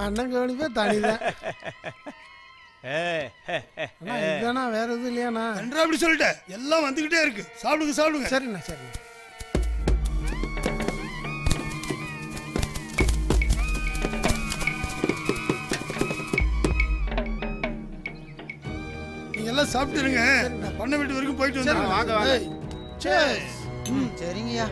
அண்ணன் கவனிப்பே தனிதான். இதுதானா வேற எதுவும் இல்லையாண்ணா? நன்றா அப்படி சொல்லிட்டேன். எல்லாம் வந்துகிட்டே இருக்கு. சாப்பிடுங்க சாப்பிடுங்க. சரிண்ணா சரிண்ணா. நீங்க எல்லாம் சாப்பிட்டுருங்க. பண்ண வீட்டு வரைக்கும் போயிட்டு வந்து வாங்க வாங்க. சரிங்கய்யா.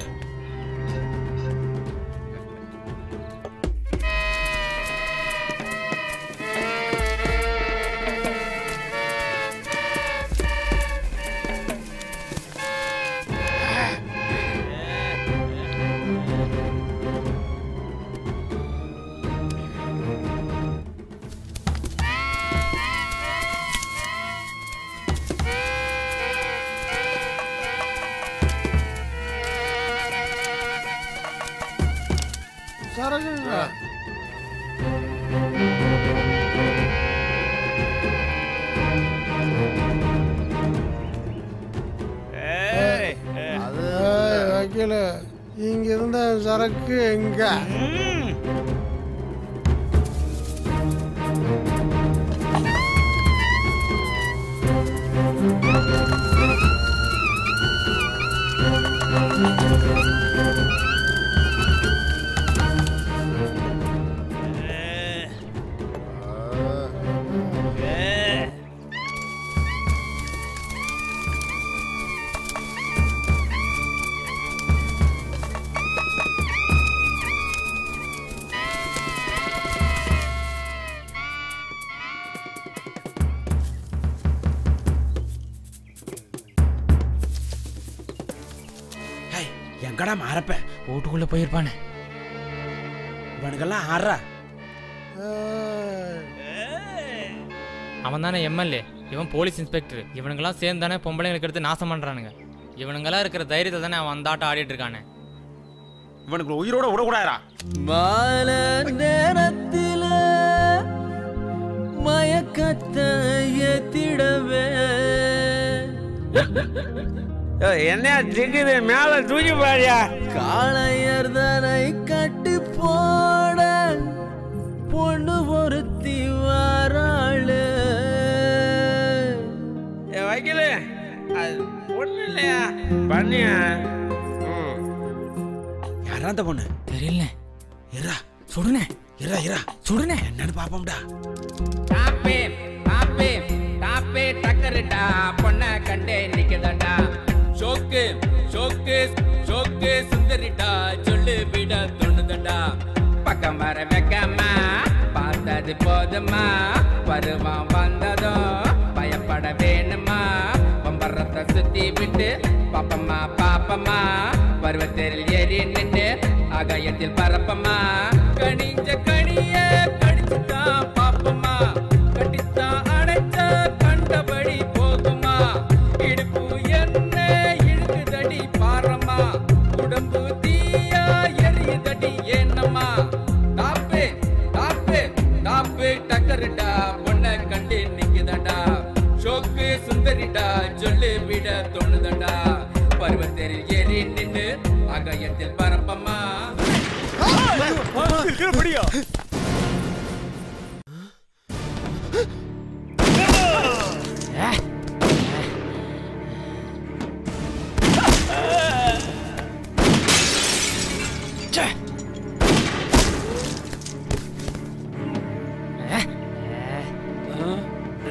சரக்குங்களா? வைக்கல. இங்க இருந்த சரக்கு எங்க? எங்கடா மாறப்ப வீட்டுக்குள்ள போயிருப்பானே. இவனுக்கெல்லாம் ஆறா. அவன் தானே எம்எல்ஏ, இவன் போலீஸ் இன்ஸ்பெக்டர். இவனுங்கெல்லாம் சேர்ந்து தானே பொம்பளைங்களுக்கு எடுத்து நாசம் பண்றானுங்க. இவனுங்கெல்லாம் இருக்கிற தைரியத்தை தானே அவன் அந்த ஆட்டம் ஆடிட்டு இருக்கானே. இவனுக்கு உயிரோட விடக்கூடாதா? மாலை நேரத்தில மயக்கத்தை ஏத்திடவே. என்ன திங்குது? மேல தூக்கி பாரியா. காளையர்தனை கட்டி போட பொண்ணு பொருத்தி வாராளு. வைக்கல அது பொண்ணு இல்லையா? பண்ணியா? யாரா அந்த பொண்ணு? தெரியல. இரா சுடுனே. இரா இரா சுடுனே. என்னன்னு பாப்போம்டா. டாப்பே டாப்பே டாப்பே டக்கருடா பொண்ண கண்டே நிக்குதடா. ஷோக்கு ஷோக்கு ஷோக்கு சுந்தரிடா சொல்லு விட தோணுதடா. பக்கம் வர வைக்கம்மா பார்த்தது போதுமா. பருவம் வந்ததும் பயப்பட வேணுமா. பம்பரத்தை சுத்தி விட்டு பாப்பம்மா பாப்பம்மா. பருவத்தில் ஏறி நின்று ஆகாயத்தில் பரப்பம்மா. கணிஞ்ச கனிய கடிச்சுதான் பாப்பம்மா. கட்டித்தான் அடைச்ச கண்டபடி போகுமா. இடுப்பு என்ன இழுக்குதடி பாரம்மா. உடம்பு தீயா எரியுதடி ஏனம்மா. டாப்பு டாப்பு டாப்பு டக்கருடா பொண்ண கண்டு நிக்குதடா. ஷோக்கு சுந்தரிடா சொல்லு விட தோணுதடா. பருவத்தில் ஏறி நின்று ஆகாயத்தில் பரப்பம்மா.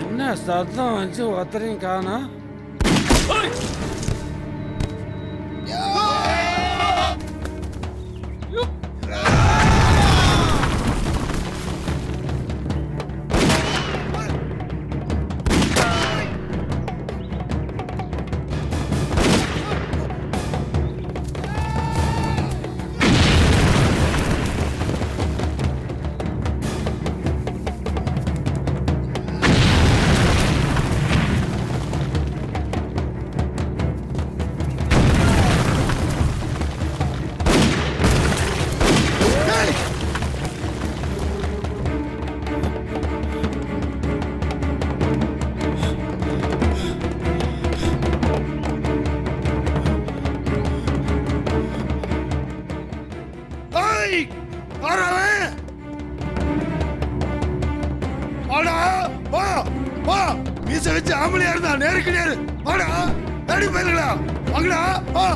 என்ன சத்தம் வச்சு ஒருத்தரையும் காணா? வாடா வா வா மீச வச்சு ஆம்பளையா இருந்தா நேருக்கு நேரு வாடா தேடி போயிடலாம் வாங்கடா வா